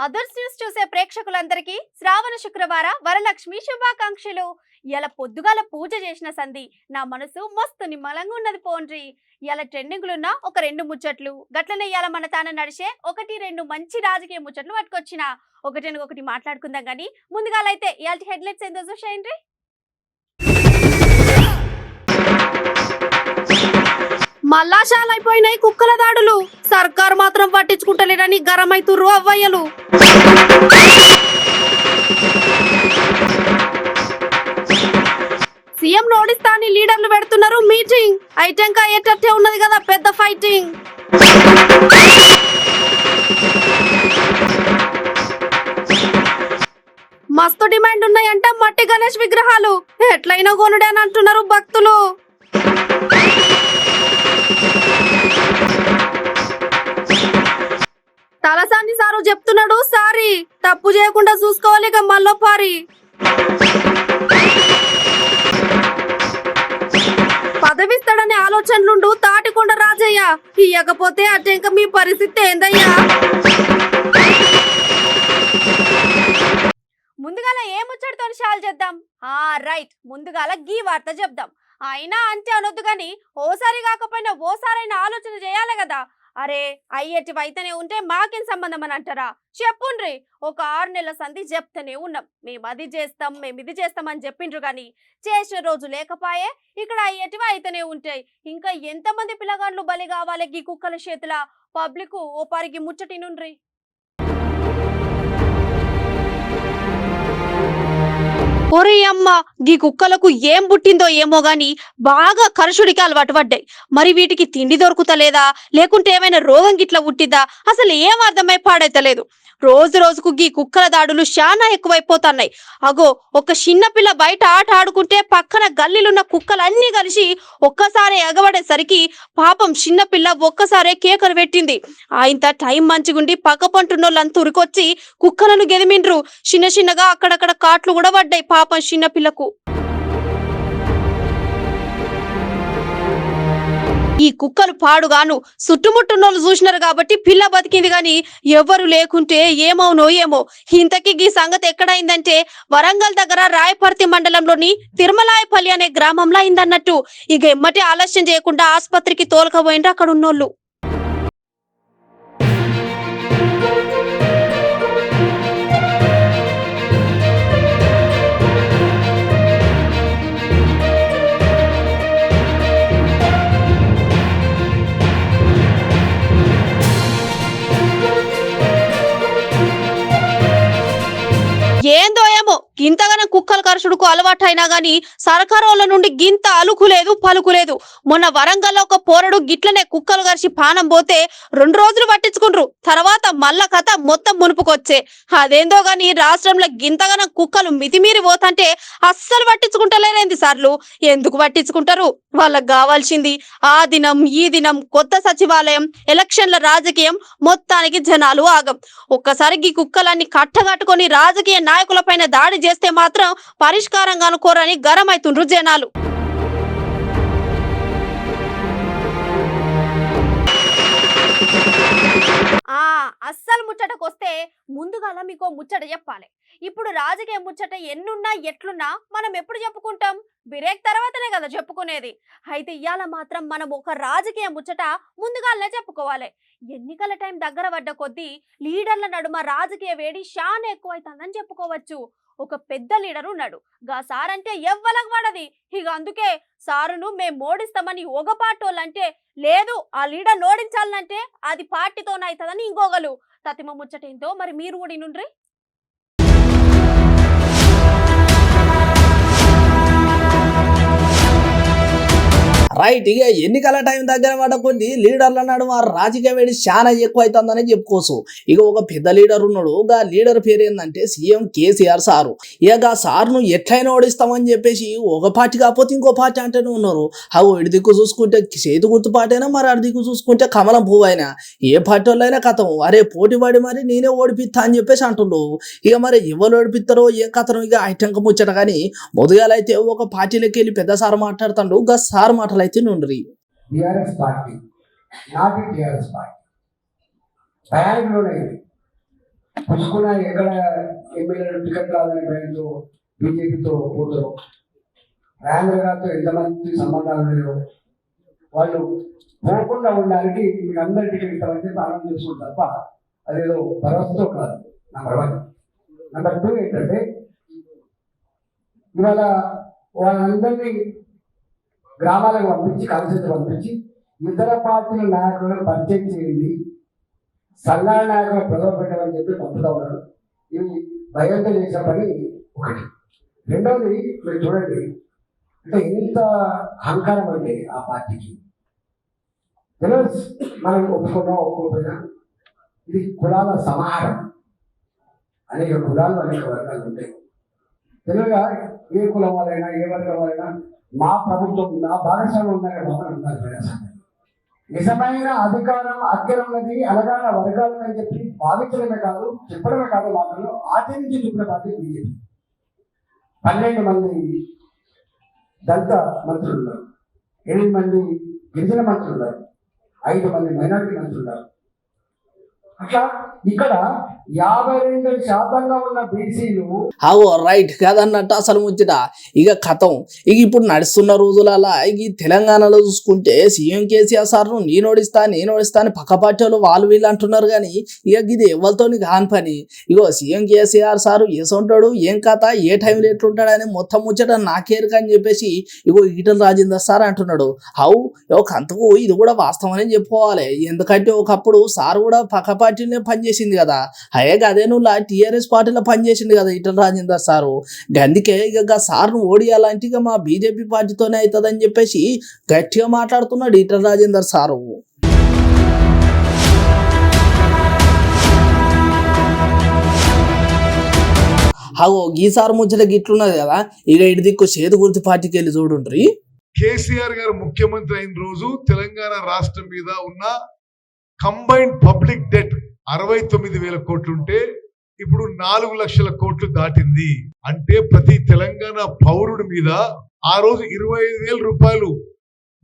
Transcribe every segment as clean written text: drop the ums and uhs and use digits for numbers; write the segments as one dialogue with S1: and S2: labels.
S1: Others news చూసే ప్రేక్షకులందరికీ శ్రావణ శుక్రవార వరలక్ష్మి శుభాకాంక్షలు. ఇలా పొద్దుగాల పూజ చేసిన సంధి నా మనసు మస్తు నిమ్మలంగా ఉన్నది పోండ్రి. ఇలా ట్రెండింగ్లున్న ఒక రెండు ముచ్చట్లు గట్లనే ఇయాల మన తాన నడిచే ఒకటి రెండు మంచి రాజకీయ ముచ్చట్లు పట్టుకొచ్చిన ఒకటి మాట్లాడుకుందాం. కానీ ముందుగాలైతే ఇయాల్టి హెడ్లైన్స్ ఏందో చూసేయండి. మల్లాశాలైపోయినాయి కుక్కల దాడులు, సర్కారు మాత్రం పట్టించుకుంటలేరని గరమైతుర్రు అవ్వయ్యలు. సీఎం ఓడిస్తాని లీడర్లు పెడుతున్నారు మీటింగ్, ఐటెంకా ఏటట్టే ఉన్నది కదా పెద్ద ఫైటింగ్. మస్తు డిమాండ్ ఉన్నాయంట మట్టి గణేష్ విగ్రహాలు, ఎట్లయినా కొనుడే అని అంటున్నారు భక్తులు. తలసాని సారు చెప్తున్నాడు సారీ, తప్పు చేయకుండా చూసుకోవాలి ఇక మల్లోపారి. పదవిస్తాడనే ఆలోచనలుండు తాటికొండ రాజయ్య, ఇయ్యకపోతే అటెంక మీ పరిస్థితి ఏందయ్యా. ముందుగాల ఏ ముచ్చటితో షాల్ చేద్దాం. రైట్, ముందుగాల గీ వార్త చెప్దాం. అయినా అంతే అనొద్దు గాని ఓసారి కాకపోయినా ఓసారైనా ఆలోచన చేయాలి కదా. అరే అయ్యేటి వైతనే ఉంటే మాకేం సంబంధం అని అంటారా? చెప్పుండ్రి. ఒక 6 నెలల సంధి చెప్తూనే ఉన్నాం, మేము అది చేస్తాం మేము ఇది చేస్తాం అని చెప్పిండ్రు కానీ చేసిన రోజు లేకపాయే. ఇక్కడ అయ్యేటివి అయితేనే ఉంటాయి. ఇంకా ఎంతమంది పిల్లగాండ్లు బలి కావాలి గీ కుక్కల చేతుల? పబ్లిక్ ఓ పారికి ముచ్చటినుండ్రి. ఒరే అమ్మ, గీ కుక్కలకు ఏం పుట్టిందో ఏమో గాని బాగా కరుషుడికి అలవాటు పడ్డాయి. మరి వీటికి తిండి దొరుకుతలేదా లేకుంటే ఏమైనా రోగం గిట్లా పుట్టిందా అసలు ఏం అర్థమై పాడైతలేదు. రోజు రోజుకు గీ కుక్కల దాడులు చాలా ఎక్కువైపోతున్నాయి. అగో ఒక చిన్న పిల్ల బయట ఆట ఆడుకుంటే పక్కన గల్లీలున్న కుక్కలన్నీ కలిసి ఒక్కసారి ఎగబడేసరికి పాపం చిన్న పిల్ల ఒక్కసారే కేకలు పెట్టింది. ఇంత టైం మంచిగుండి పక్క పంటున్నోళ్ళంతా ఉరికొచ్చి కుక్కలను గెదిమిండ్రు. చిన్న చిన్నగా అక్కడక్కడ కాట్లు కూడా పడ్డాయి పాపం చిన్న పిల్లకు. ఈ కుక్కలు పాడుగాను చుట్టుముట్టున్నోళ్ళు చూసినారు కాబట్టి పిల్ల బతికింది గాని ఎవరు లేకుంటే ఏమవునో ఏమో. ఇంతకీ ఈ సంగతి ఎక్కడైందంటే వరంగల్ దగ్గర రాయపర్తి మండలంలోని తిరుమలాయపల్లి అనే గ్రామంలో అయిందన్నట్టు. ఇక ఎమ్మటి ఆలస్యం చేయకుండా ఆసుపత్రికి తోలకపోయిండ్రు అక్కడ ఉన్నోళ్ళు. ఏందో ఏమో గింతగానం కుక్కల కరుషుడుకు అలవాటు అయినా గాని సర్కారోళ్ళ నుండి గింత అలుకులేదు పలుకులేదు. మొన్న వరంగల్లో ఒక పోరడు గిట్లనే కుక్కలు కరిచి పానం పోతే 2 రోజులు పట్టించుకుండ్రు, తర్వాత మళ్ళా కథ మొత్తం మునుపుకొచ్చే. అదేందో గాని రాష్ట్రంలో గింతగానం కుక్కలు మితిమీరి పోతంటే అస్సలు పట్టించుకుంటలేరేంది సార్లు. ఎందుకు పట్టించుకుంటారు? వాళ్ళకు కావాల్సింది ఆ దినం ఈ దినం కొత్త సచివాలయం, ఎలక్షన్ల రాజకీయం, మొత్తానికి జనాలు ఆగం. ఒక్కసారి ఈ కుక్కలన్నీ కట్టగట్టుకొని రాజకీయ నాయకుల పైన దాడి చేస్తే మాత్రం పరిష్కారంగా అనుకోరని గరమైతుండ్రు జనాలు. అస్సలు ముచ్చటకొస్తే ముందుగాల మీకు ముచ్చట చెప్పాలి. ఇప్పుడు రాజకీయ ముచ్చట ఎన్నున్నా ఎట్లున్నా మనం ఎప్పుడు చెప్పుకుంటాం? బ్రేక్ తర్వాతనే కదా చెప్పుకునేది. అయితే ఇవాళ మాత్రం మనం ఒక రాజకీయ ముచ్చట ముందుగానే చెప్పుకోవాలి. ఎన్నికల టైం దగ్గర పడ్డ కొద్దీ లీడర్ల నడుమ రాజకీయ వేడి చాలా ఎక్కువైతుందని చెప్పుకోవచ్చు. ఒక పెద్ద లీడర్ ఉన్నాడు, గా సార్ అంటే ఎవ్వలకు పడది. ఇక అందుకే సారును మేము ఓడిస్తామని ఒక పార్టోళ్ళంటే లేదు, ఆ లీడర్ ఓడించాలంటే అది పార్టీతోనైతుందని ఇంకొకరు. తతిమ ముచ్చటేంతో మరి మీరు కూడా నుండ్రి.
S2: రైట్, ఇక ఎన్నికల టైం దగ్గర పడ్డ కొద్ది లీడర్ల నడుమ రాజకీయ వేడి చాలా ఎక్కువ అవుతుందని చెప్పుకోవచ్చు. ఇక ఒక పెద్ద లీడర్ ఉన్నాడు, ఆ లీడర్ పేరు ఏంటంటే సీఎం కేసీఆర్ సారు. ఇక ఆ సార్ను ఎట్లయినా ఓడిస్తామని చెప్పేసి ఒక పార్టీ కాకపోతే ఇంకో పార్టీ అంటేనే ఉన్నారు. అవు ఇడి దిక్కు చూసుకుంటే చేతి గుర్తు పార్టీ అయినా, మరి అడి దిక్కు చూసుకుంటే కమలం పువ్వు అయినా, ఏ పార్టీ వాళ్ళైనా కథం అరే పోటీ పడి మరి నేనే ఓడిపిస్తా అని చెప్పేసి అంటుండ్రు. ఇక మరి ఎవరు ఓడిపిస్తారో ఏం కథను ఇక ఐటంక ముచ్చట. కానీ మొదగాలైతే ఒక పార్టీలోకి వెళ్ళి పెద్ద సార్ మాట్లాడుతాడు. గా సార్ మాటలు
S3: టిఆర్ఎస్ పార్టీ నాటి టిఆర్ఎస్ పార్టీ తయారీలోనే పుచ్చుకున్న ఎక్కడ ఎమ్మెల్యేలు టికెట్ కాదని భయంతో బీజేపీతో పోతారు. రాజేంద్ర గారితో ఎంతమంది సంబంధాలు లేవు. వాళ్ళు పోకుండా ఉండడానికి మీకు అందరి టికెట్ ఇస్తామని చెప్పి ఆనందం చేసుకుంటారు తప్ప అదేదో భరోసాతో కాదు. నెంబర్ 1. నెంబర్ 2 ఏంటంటే ఇవాళ వాళ్ళందరినీ గ్రామాలకు పంపించి కలిసి పంపించి ఇతర పార్టీల నాయకులను పరిచయం చేయండి, సంఘాల నాయకులను ప్రజలు పెట్టమని చెప్పి పంపుతా ఉన్నాడు. ఇవి భయంతో చేసిన పని ఒకటి. రెండవది మీరు చూడండి, అంటే ఎంత అహంకారం అంటే ఆ పార్టీకి తెలుసు. మనం ఒప్పుకున్నా ఒప్పుకోకపోయినా ఇది కులాల సమాహారం. అనేక కులాలు అనేక వర్గాలు ఉంటాయి. తెలుగుగా ఏ కులం వాళ్ళైనా ఏ వర్గం వాళ్ళైనా మా ప్రభుత్వం నా భాగస్వామ్యం ఉందనే భావన ఉండాలి. ప్రజాస్వామ్యం నిజమైన అధికారం అక్కరున్నది అలగాల వర్గాలు అని చెప్పి భావించడమే కాదు, చెప్పడమే కాదు, మాటల్లో ఆచరించి చూపిన పార్టీ బీజేపీ. 12 మంది దళిత మంత్రులు ఉన్నారు, 8 మంది గిరిజన మంత్రులు ఉన్నారు, 5 మంది మైనారిటీ మంత్రులు ఉన్నారు. అట్లా ఇక్కడ 52% ఉన్న బీసీలు
S2: అవు రైట్ కదన్నట్టు అసలు ముచ్చట. ఇక కథం ఇక ఇప్పుడు నడుస్తున్న రోజులలో ఈ తెలంగాణలో చూసుకుంటే సీఎం కేసీఆర్ సార్ను నేను ఓడిస్తా అని పక్క పార్టీ వాళ్ళు వీళ్ళు అంటున్నారు. కానీ ఇక ఇది ఎవరితోని కాని పని. ఇగో సీఎం కేసీఆర్ సారు ఏసంటాడు, ఏం కథ, ఏ టైంలో ఎట్లుంటాడు అని మొత్తం ముచ్చట నాకేరుక అని చెప్పేసి ఇగో ఈటల రాజేందర్ సార్ అంటున్నాడు. అవు కంతకు ఇది కూడా వాస్తవం అని చెప్పుకోవాలి. ఎందుకంటే ఒకప్పుడు సార్ కూడా పక్క పార్టీలో పనిచేసింది కదా. అదే నువ్వు టీఆర్ఎస్ పార్టీలో పనిచేసింది కదా ఈటల రాజేందర్ సారు. అందుకే ఇక సార్ను ఓడియాలంటే ఇక మా బీజేపీ పార్టీతోనే అవుతుందని చెప్పేసి గట్టిగా మాట్లాడుతున్నాడు ఈటల రాజేందర్ సారు. ఈసారి ముచ్చట గిట్లున్నది కదా. ఇక ఇటు దిక్కు చేదు గుర్తు పార్టీకి వెళ్ళి చూడుండ్రి.
S4: కేసీఆర్ గారు ముఖ్యమంత్రి అయిన రోజు తెలంగాణ రాష్ట్రం మీద ఉన్న కంబైన్డ్ పబ్లిక్ డెట్ 69,000 కోట్లుంటే ఇప్పుడు 4 లక్షల కోట్లు దాటింది. అంటే ప్రతి తెలంగాణ పౌరుడి మీద ఆ రోజు 25,000 రూపాయలు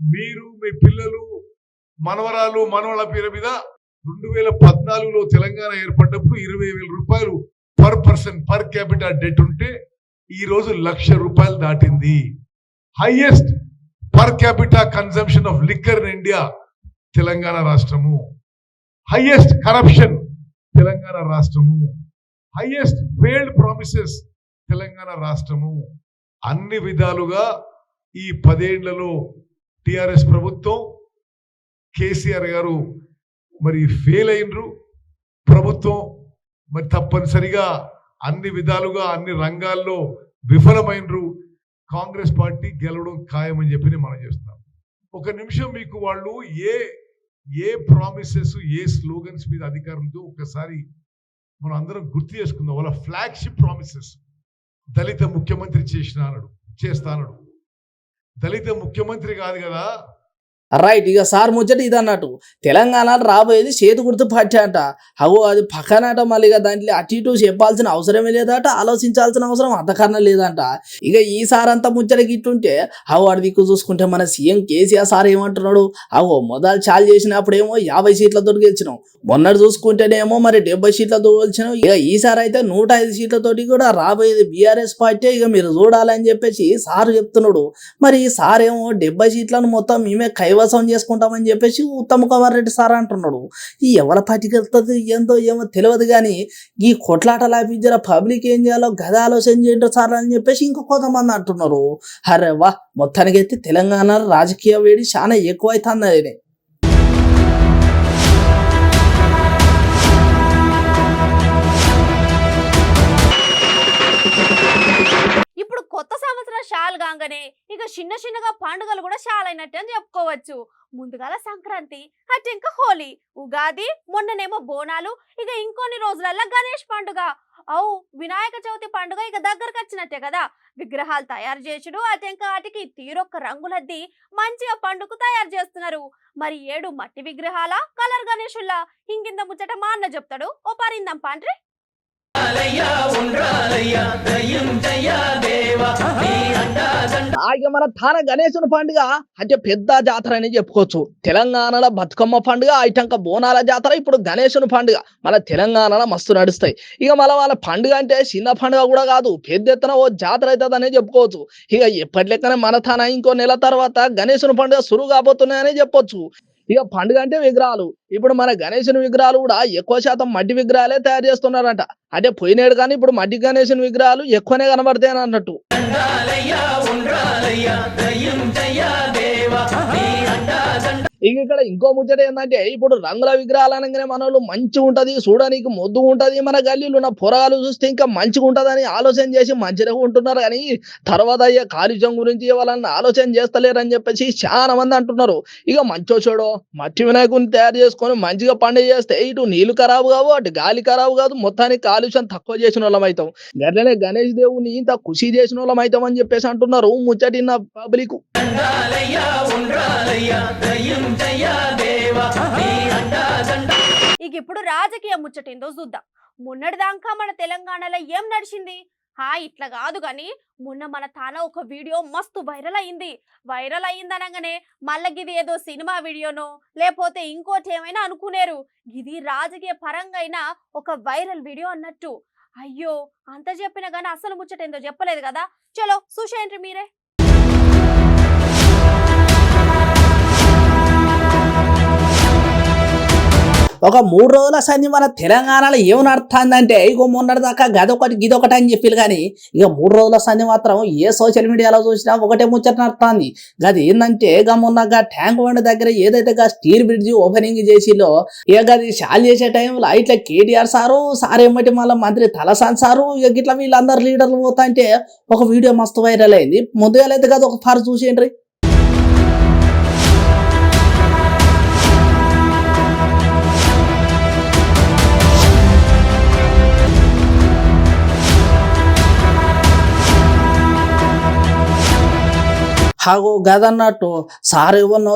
S4: మీరు మీ పిల్లలు మనవరాలు మనవల పేరు మీద 2014లో తెలంగాణ ఏర్పడ్డప్పుడు 20,000 రూపాయలు per person per capita debt ఉంటే ఈ రోజు 1,00,000 రూపాయలు దాటింది. Highest per capita consumption of liquor in India Telangana రాష్ట్రము. హైయెస్ట్ కరప్షన్ తెలంగాణ రాష్ట్రము. హైయెస్ట్ ఫెయిల్డ్ ప్రామిసెస్ తెలంగాణ రాష్ట్రము. అన్ని విధాలుగా ఈ 10 ఏళ్లలో టిఆర్ఎస్ ప్రభుత్వం కేసీఆర్ గారు మరి ఫెయిల్ అయినరు. ప్రభుత్వం మరి తప్పనిసరిగా అన్ని విధాలుగా అన్ని రంగాల్లో విఫలమైనరు. కాంగ్రెస్ పార్టీ గెలవడం ఖాయమని చెప్పి మనం చేస్తున్నాం. ఒక నిమిషం మీకు వాళ్ళు ఏ ప్రామిసెస్ ఏ స్లోగన్స్ మీద అధికారంతో ఒకసారి మనం అందరం గుర్తు చేసుకుందాం. వాళ్ళ ఫ్లాగ్షిప్ ప్రామిసెస్ దళిత ముఖ్యమంత్రి చేస్తానడు. దళిత ముఖ్యమంత్రి కాదు కదా.
S2: రైట్. ఇక సార్ ముచ్చట ఇది అన్నట్టు తెలంగాణ రాబోయేది చేతి గుర్తు పార్టీ అంట. అది పక్కనట. మళ్ళీ ఇక దాంట్లో అటు ఇటు చెప్పాల్సిన అవసరమే లేదట, ఆలోచించాల్సిన అవసరం అంతకన్నా లేదంట. ఇక ఈ సార్ అంతా ముచ్చటకి ఇట్టుంటే వాడి దిక్కు చూసుకుంటే మన సీఎం కేసీఆర్ సార్ ఏమంటున్నాడు, మొదలు చాలు చేసినప్పుడేమో 50 సీట్లతో గెలిచినాం, మొన్నటి చూసుకుంటేనేమో మరి 70 సీట్లతో గెలిచినాం. ఇక ఈసారి అయితే 105 సీట్లతోటి కూడా రాబోయేది బీఆర్ఎస్ పార్టీ, ఇక మీరు చూడాలని చెప్పేసి సార్ చెప్తున్నాడు. మరి ఈ సార్ ఏమో 70 సీట్లను మొత్తం మేమే కైవసం చేసుకుంటామని చెప్పేసి ఉత్తమ్ కుమార్ రెడ్డి సార్ అంటున్నాడు. ఈ ఎవరి పార్టీకి వెళ్తుంది ఏందో ఏమో తెలియదు. కానీ ఈ కొట్లాటలు ఆపించారా, పబ్లిక్ ఏం చేయాలో గదా ఆలోచన చేయండి సార్ అని చెప్పేసి ఇంకో కొంతమంది అంటున్నారు. అరే వా, మొత్తానికి అయితే తెలంగాణ రాజకీయ వేడి చాలా ఎక్కువ అవుతుంది.
S1: ఇప్పుడు కొత్త సంవత్సరం షాల్ కాగానే ఇక చిన్నగా పండుగలు కూడా షాల్ అయినట్టు అని చెప్పుకోవచ్చు. ముందుగాల సంక్రాంతి, అటు ఇంకా హోలీ, ఉగాది, మొన్ననేమో బోనాలు, ఇక ఇంకొన్ని రోజులల్లా గణేష్ పండుగ. వినాయక చవితి పండుగ ఇక దగ్గరకు వచ్చినట్టే కదా. విగ్రహాలు తయారు చేసుడు, అటు ఇంకా వాటికి తీరొక్క రంగులద్ది మంచిగా పండుగ తయారు చేస్తున్నారు. మరి 7 మట్టి విగ్రహాల కలర్ గణేషుల్లా ఇంకింత ముచ్చట మా అన్న చెప్తాడు. ఓ పరిందాం పాండ్రి.
S2: ఇక మన తాన గణేశుని పండుగ అంటే పెద్ద జాతర అని చెప్పుకోవచ్చు. తెలంగాణలో బతుకమ్మ పండుగ, ఐటంక బోనాల జాతర, ఇప్పుడు గణేశుని పండుగ మన తెలంగాణలో మస్తు నడుస్తాయి. ఇక వాళ్ళ పండుగ అంటే చిన్న పండుగ కూడా కాదు, పెద్ద ఎత్తున ఓ జాతర అవుతుందనే చెప్పుకోవచ్చు. ఇక ఎప్పటి లెక్కనే మన తాన ఇంకో నెల తర్వాత గణేశుని పండుగ సురువు కాబోతున్నాయని చెప్పొచ్చు. ఇక పండుగ అంటే విగ్రహాలు, ఇప్పుడు మన గణేశుని విగ్రహాలు కూడా ఎక్కువ శాతం మట్టి విగ్రహాలే తయారు చేస్తున్నారంట. అంటే పోయినాడు కానీ ఇప్పుడు మట్టి గణేశుని విగ్రహాలు ఎక్కువనే కనబడతాయని అన్నట్టు. ఇక ఇక్కడ ఇంకో ముచ్చట ఏంటంటే, ఇప్పుడు రంగుల విగ్రహాలు అనగానే మన వాళ్ళు మంచిగా ఉంటది, చూడడానికి మొద్దు ఉంటది, మన గల్లీలో ఉన్న పొరగాలు చూస్తే ఇంకా మంచిగా ఉంటదని ఆలోచన చేసి మంచిగా ఉంటున్నారు. కానీ తర్వాత అయ్యే కాలుష్యం గురించి వాళ్ళని ఆలోచన చేస్తలేరని చెప్పేసి చాలా మంది అంటున్నారు. ఇక మంచో చెడో మట్టి వినాయకుని తయారు చేసుకొని మంచిగా పండుగ చేస్తే ఇటు నీళ్లు ఖరాబు కావు, అటు గాలి ఖరాబు కాదు, మొత్తానికి కాలుష్యం తక్కువ చేసిన వాళ్ళం అవుతాం. గట్లనే గణేష్ దేవుని ఇంత ఖుషి చేసిన వాళ్ళం అవుతాం అని చెప్పేసి అంటున్నారు ముచ్చటిన్న పబ్లిక్.
S1: ఇక ఇప్పుడు రాజకీయ ముచ్చటేందో చూద్దాం. మొన్నటిదాకా మన తెలంగాణలో ఏం నడిచింది? ఇట్లా కాదు గాని మొన్న మన తాన ఒక వీడియో మస్తు వైరల్ అయిందనగానే మళ్ళీ గిది ఏదో సినిమా వీడియోనో లేకపోతే ఇంకోటి ఏమైనా అనుకునేరు. ఇది రాజకీయ పరంగా అయినా ఒక వైరల్ వీడియో అన్నట్టు. అయ్యో అంత చెప్పినా గానీ అసలు ముచ్చటేందో చెప్పలేదు కదా. చలో చూసేయండి మీరే.
S2: ఒక 3 రోజుల సంధి మన తెలంగాణలో ఏం నడుతుందంటే, ఇగో మొన్నటి దాకా గదొకటి గిదొకటి అని చెప్పారు. కానీ ఇక 3 రోజుల సంధి మాత్రం ఏ సోషల్ మీడియాలో చూసినా ఒకటే ముచ్చట నడుతుంది. గది ఏంటంటే, మొన్న ట్యాంక్ బండ్ దగ్గర ఏదైతే స్టీల్ బ్రిడ్జి ఓపెనింగ్ చేసిలో, ఇక గది షాల్ చేసే టైంలో ఇట్లా కేటీఆర్ సార్ ఏమిటి మళ్ళీ మంత్రి తలసాని సారు ఇక ఇట్లా వీళ్ళందరు లీడర్లు పోతా అంటే ఒక వీడియో మస్తు వైరల్ అయింది. ముందుగా అయితే కదా ఒక ఫార్ చూసేయండి. హాగో గదన్నట్టు సార్ ఏమన్నా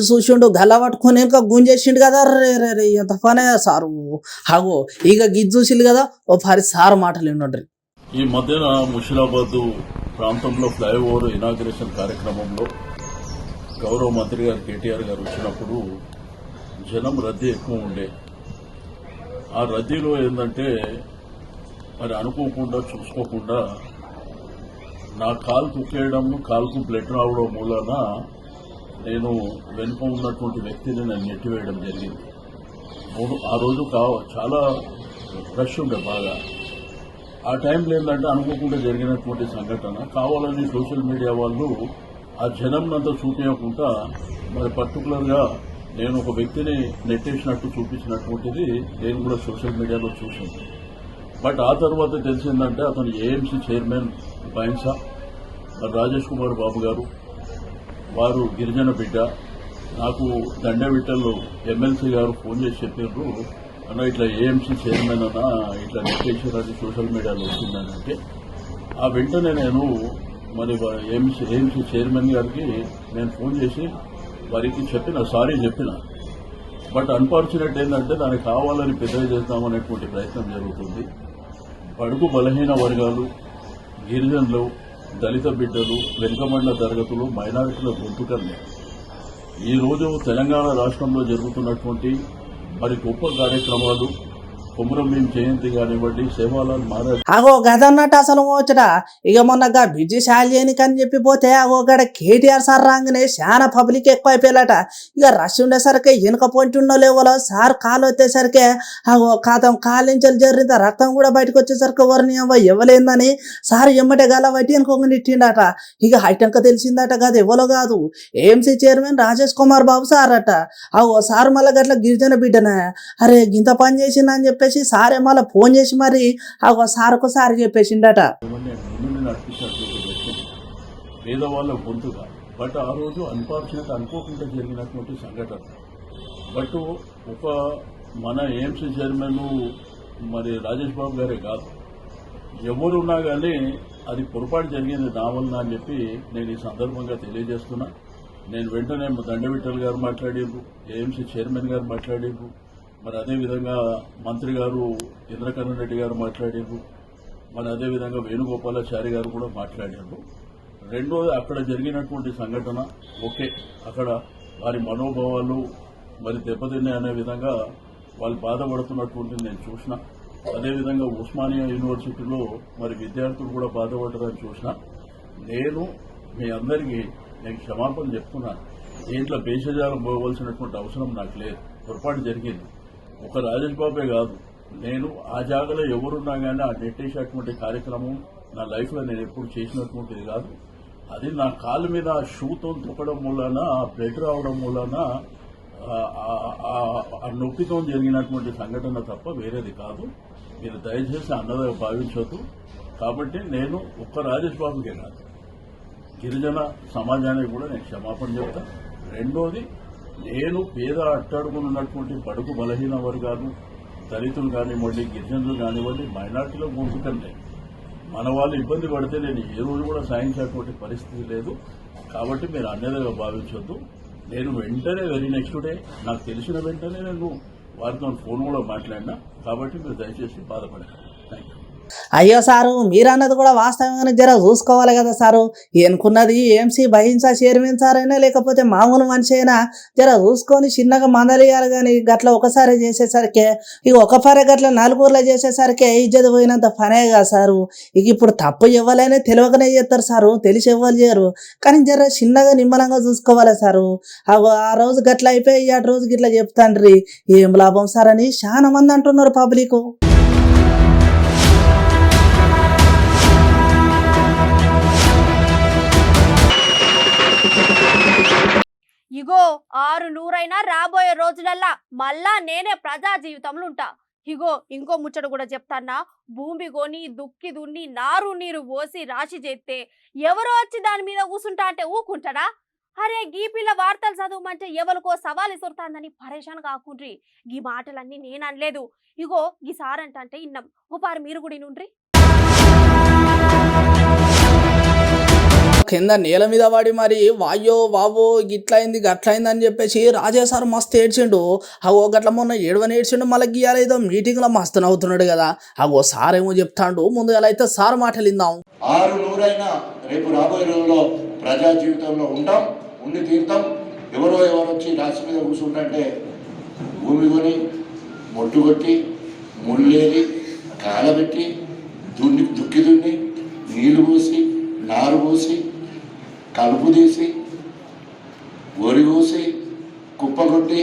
S2: చూసిండు గల్ల పట్టుకొని ఇంకా గుంజేసిండు కదా. రే ఎంత పనే సారు. హాగో ఇక గిది చూసిండు కదా, ఓ పరి సార్ మాటలు వినండి.
S5: ఈ మధ్యన ముషిరాబాద్ ప్రాంతంలో ఫ్లైఓవర్ ఇనాగ్రేషన్ కార్యక్రమంలో గౌరవ మంత్రి గారు కేటీఆర్ గారు వచ్చినప్పుడు జనం రద్దీ ఎక్కువ ఉండే. ఆ రద్దీలో ఏంటంటే మరి అనుకోకుండా చూసుకోకుండా నా కాలు కుక్కేయడం, కాలుకు బ్లడ్ రావడం మూలన నేను వెనుక ఉన్నటువంటి వ్యక్తిని నేను నెట్టివేయడం జరిగింది. ఆ రోజు చాలా రష్ ఉండే బాగా. ఆ టైంలో ఏంటంటే అనుకోకుండా జరిగినటువంటి సంఘటన. కావాలని సోషల్ మీడియా వాళ్ళు ఆ జనంనంతా చూపించకుండా మరి పర్టికులర్గా నేను ఒక వ్యక్తిని నెట్టేసినట్టు చూపించినటువంటిది నేను కూడా సోషల్ మీడియాలో చూసాను. బట్ ఆ తర్వాత తెలిసిందంటే అతను ఏఎంసీ చైర్మన్ బైన్సా రాజేష్ కుమార్ బాబు గారు, వారు గిరిజన బిడ్డ. నాకు దండవిట్టలు ఎమ్మెల్సీ గారు ఫోన్ చేసి చెప్పారు, అన్న ఇట్లా ఏఎంసీ చైర్మన్ అన్న ఇట్లా నెట్టేసారని సోషల్ మీడియాలో వచ్చిందని. అంటే ఆ వెంటనే నేను మరి ఏఎంసీ చైర్మన్ గారికి నేను ఫోన్ చేసి వారికి సారీ చెప్పిన. బట్ అన్ఫార్చునేట్ ఏంటంటే దానికి కావాలని పెద్దగా చేద్దామనేటువంటి ప్రయత్నం జరుగుతుంది. బడుగు బలహీన వర్గాలు, గిరిజనులు, దళిత బిడ్డలు, వెనుకబడిన తరగతులు, మైనారిటీల గొంతుకల్ని ఈరోజు తెలంగాణ రాష్ట్రంలో జరుగుతున్నటువంటి మరి గొప్ప కార్యక్రమాలు, కొమురం భీం జయంతి కానివ్వండి, సేవాలాల్ మహారాజ్
S2: అగో గదన్నట్టు అసలు వచ్చట. ఇక మొన్న బిజీ షాల్ చేయనికి అని చెప్పిపోతే అగో గడ కేటీఆర్ సార్ రాగానే చాలా పబ్లిక్ ఎక్కువ అయిపోయాలట. ఇక రష్ ఉండేసరికి వెనుక పొంటి ఉన్న లేవలో సార్ కాలు వచ్చేసరికి అగో కాలు నుంచి జరిగిన రక్తం కూడా బయటకు వచ్చేసరికి ఎవరిని ఇవ్వలేందని సార్ ఎమ్మటే గల బట్టి వెనుకొక నిట్టిండట. ఇక హైటంక తెలిసిందట కాదు ఎవరో కాదు, ఏఎంసీ చైర్మన్ రాజేష్ కుమార్ బాబు సార్ అట. అగో సార్ మళ్ళీ గట్ల గిరిజన బిడ్డనే, అరే గింత పని చేసిందని చెప్పేసి సారే మళ్ళీ ఫోన్ చేసి మరి సార్కు సార్ చెప్పేసిండట.
S5: పేదవాళ్ళ గొంతుగా. బట్ ఆ రోజు అన్ఫార్చునేట్ అనుకోకుండా జరిగినటువంటి సంఘటన. బట్ ఒక మన ఏఎంసీ చైర్మన్ మరి రాజేష్ బాబు గారే కాదు, ఎవరున్నా కానీ అది పొరపాటు జరిగింది నా వలన అని చెప్పి నేను ఈ సందర్భంగా తెలియజేస్తున్నా. నేను వెంటనే దండవిట్టల్ గారు మాట్లాడారు, ఏఎంసీ చైర్మన్ గారు మాట్లాడారు, మరి అదేవిధంగా మంత్రి గారు ఇంద్రకరణ్ రెడ్డి గారు మాట్లాడారు, మరి అదేవిధంగా వేణుగోపాలాచారి గారు కూడా మాట్లాడారు. రెండోది అక్కడ జరిగినటువంటి సంఘటన ఓకే, అక్కడ వారి మనోభావాలు మరి దెబ్బతిన్నాయి అనే విధంగా వాళ్ళు బాధపడుతున్నటువంటిది నేను చూసిన. అదేవిధంగా ఉస్మానియా యూనివర్సిటీలో మరి విద్యార్థులు కూడా బాధపడ్డారని చూసిన. నేను మీ అందరికీ నేను క్షమాపణ చెప్తున్నాను. దీంట్లో భేషజాలం పోవలసినటువంటి అవసరం నాకు లేదు. పొరపాటు జరిగింది. ఒక రాజేష్ బాబే కాదు, నేను ఆ జాగాలో ఎవరున్నా కానీ ఆ నెట్టేసేటువంటి కార్యక్రమం నా లైఫ్లో నేను ఎప్పుడు చేసినటువంటిది కాదు. అది నా కాలు మీద ఆ షూతో తొక్కడం మూలన, ఆ బ్లడ్ రావడం మూలన, ఆ నొప్పితో జరిగినటువంటి సంఘటన తప్ప వేరేది కాదు. మీరు దయచేసి అన్నదిగా భావించవద్దు. కాబట్టి నేను ఒక్క రాజేష్ బాబుకే కాదు, గిరిజన సమాజానికి కూడా నేను క్షమాపణ చెప్తాను. రెండోది, నేను పేద అట్టడుగునున్నటువంటి బడుగు బలహీన వర్గాలు, దళితులు కానివ్వండి, గిరిజనులు కానివ్వండి, మైనార్టీలో గుంపుకంటే మన వాళ్ళు ఇబ్బంది పడితే నేను ఏ రోజు కూడా సాధించేటువంటి పరిస్థితి లేదు. కాబట్టి మీరు అన్యదగా భావించొద్దు. నేను వెంటనే వెరీ నెక్స్ట్ డే నాకు తెలిసిన వెంటనే నేను వారితో ఫోన్ కూడా మాట్లాడినా. కాబట్టి మీరు దయచేసి బాధపడకండి. Thank you.
S2: అయ్యో సారు, మీరన్నది కూడా వాస్తవంగానే జర చూసుకోవాలి కదా సారు. ఎన్నుకున్నది ఏంసీ భయించా చైర్మన్ సార్ అయినా లేకపోతే మామూలు మనిషి అయినా జర చూసుకొని చిన్నగా మందలియాలి. కానీ గట్ల ఒకసారి చేసేసరికి ఇక ఒక పరే గట్ల నలుగురులో చేసేసరికి ఇజ్జత పోయినంత పనే కదా సారు. ఇక ఇప్పుడు తప్పు ఇవ్వాలనే తెలియకనే చేస్తారు సారు, తెలిసి ఇవ్వాలి చేయరు. కానీ జర చిన్నగా నిమ్మలంగా చూసుకోవాలి సారు. ఆ రోజు గట్ల అయిపోయి ఆ రోజు గిట్లా చెప్తాండ్రి, ఏం లాభం సార్ అని చాలా మంది అంటున్నారు పబ్లిక్.
S1: ఇగో 600 రాబోయే రోజులల్లా మళ్ళా నేనే ప్రజా జీవితంలో ఉంటా. ఇగో ఇంకో ముచ్చట కూడా చెప్తాన్నా. భూమి కొని దుక్కి దున్ని నారు నీరు పోసి రాశి చేస్తే ఎవరో వచ్చి దాని మీద కూసుంటా అంటే ఊకుంటాడా? అరే గీ పిల్ల వార్తలు చదవమంటే ఎవరికో సవాల్ ఇసురుతాందని పరేషాన్ కాకుండ్రి. గీ మాటలన్నీ నేను అనలేదు. ఇగో గీ సార్ అంటే ఇన్నాం. ఓ పారు మీరు కూడా ఇనుండ్రి.
S2: కింద నేల మీద పడి మరి వాయో వావో గిట్లయింది గట్లయింది అని చెప్పేసి రాజా సార్ మస్తు ఏడ్చిండు. అగో గట్ల మొన్న ఏడవని ఏడ్చిండు, మళ్ళీ గీయాలి ఏదో మీటింగ్లో మస్తు నవ్వుతున్నాడు కదా. అగో సార్ ఏమో చెప్తాడు, ముందు ఎలా అయితే సార్ మాటలు విందాం.
S6: 600 రేపు రాబోయే రోజుల్లో ప్రజా జీవితంలో ఉంటాం, ఉండి తీరుతాం. ఎవరో వచ్చి రాసి మీద కూర్చుంటే భూమి కొని మొట్టు కొట్టి ముళ్ళేరి కాలబెట్టి దుక్కి దున్ని నీళ్లు పోసి నారు పోసి కలుపు తీసి వరి పోసి కుప్పగొట్టి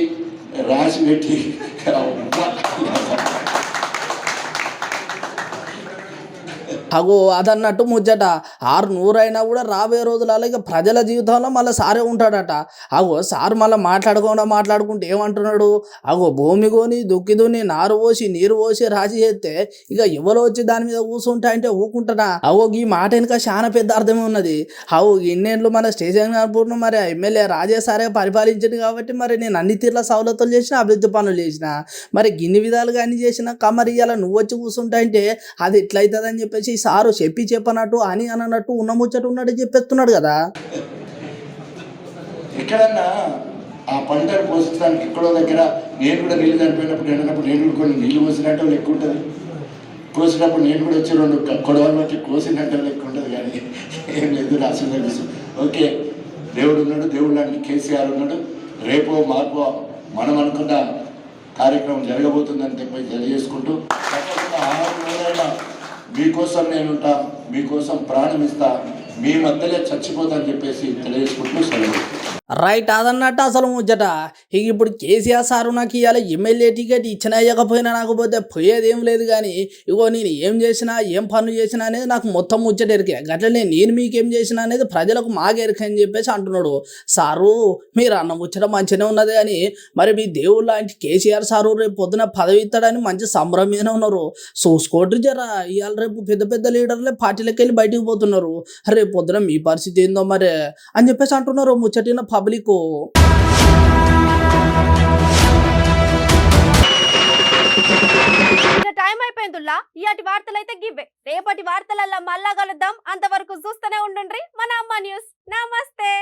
S6: రాసి పెట్టి
S2: అగో అదన్నట్టు ముచ్చట. 600 అయినా కూడా రాబోయే రోజులలో ఇక ప్రజల జీవితంలో మళ్ళీ సారే ఉంటాడట. అగో సార్ మళ్ళీ మాట్లాడుకుంటే ఏమంటున్నాడు, అగో భూమి కొని దుక్కి దున్ని నారు పోసి నీరు పోసి రాసి చేస్తే ఇక ఎవరో వచ్చి దాని మీద కూర్చుంటా అంటే ఊకుంటాడా? అగో ఈ మాట వెనుక చాలా పెద్ద అర్థమే ఉన్నది. అవు ఇన్నేళ్ళు మన స్టేషన్ కనుపును మరి ఎమ్మెల్యే రాజే సారే పరిపాలించింది కాబట్టి మరి నేను అన్ని తీర్ల సవలతులు చేసిన, అభివృద్ధి పనులు చేసిన, మరి గిన్ని విధాలుగా అన్ని చేసినా కమరి ఇలా నువ్వు వచ్చి కూర్చుంటా అంటే అది ఎట్లయితుందని చెప్పేసి సారు చెప్పనట్టు అని అన్నట్టు ఉన్న ముచ్చట ఉన్నట్టు చెప్పేస్తున్నాడు కదా.
S6: ఎక్కడన్నా ఆ పంటను పోషించడానికి ఎక్కడో దగ్గర నేను కూడా నీళ్ళు చనిపోయినప్పుడు ఎండినప్పుడు నేను కూడా కొన్ని నీళ్ళు పోసినట్టు లెక్క ఉంటుంది, కోసినప్పుడు నేను కూడా వచ్చి 2 కొడవలు బట్టి కోసినట్టు లెక్క ఉంటుంది. కానీ ఏం లేదు, రాసి తెలుసు. ఓకే, దేవుడు ఉన్నాడు, దేవుడు లాంటి కేసీఆర్ ఉన్నాడు. రేపో మార్పో మనం అనుకున్న కార్యక్రమం జరగబోతుందని చెప్పి తెలియజేసుకుంటూ తప్పకుండా 600 మీకోసం నేనుంటా, మీకోసం ప్రాణం ఇస్తా, మీ మధ్యలో చచ్చిపోతా అని చెప్పేసి తెలియజేసుకుంటూ సెలవు.
S2: రైట్, అదన్నట్టు అసలు ముచ్చట. ఇక ఇప్పుడు కేసీఆర్ సారు నాకు ఇవాళ ఎమ్మెల్యే టికెట్ ఇచ్చినా ఇవ్వకపోయినా నాకు పోతే పోయేదేం లేదు. కానీ ఇగో నేను ఏం చేసినా ఏం పనులు చేసినా అనేది నాకు మొత్తం ముచ్చట ఎరికే. గట్లనే నేను మీకేం చేసినా అనేది ప్రజలకు మాకెరిక అని చెప్పేసి అంటున్నాడు. సారు మీరు అన్న ముచ్చట మంచిగానే ఉన్నది, కానీ మరి మీ దేవుళ్ళ లాంటి కేసీఆర్ సారు రేపు పొద్దున పదవి ఇస్తాడని మంచి సంబరం మీదనే ఉన్నారు. చూసుకోండి జరా, ఇవాళ రేపు పెద్ద పెద్ద లీడర్లే పార్టీలకు వెళ్ళి బయటికి పోతున్నారు. రేపు పొద్దున మీ పరిస్థితి ఏందో మరి అని చెప్పేసి అంటున్నారు ముచ్చటిన పబ్లిక్.
S1: టైం అయిపోయిందిలా. ఇయాటి వార్తలు అయితే గివ్వే. రేపటి వార్తలల్లా మళ్ళా కలుద్దాం. అంతవరకు చూస్తూనే ఉండండి మన అమ్మ న్యూస్. నమస్తే.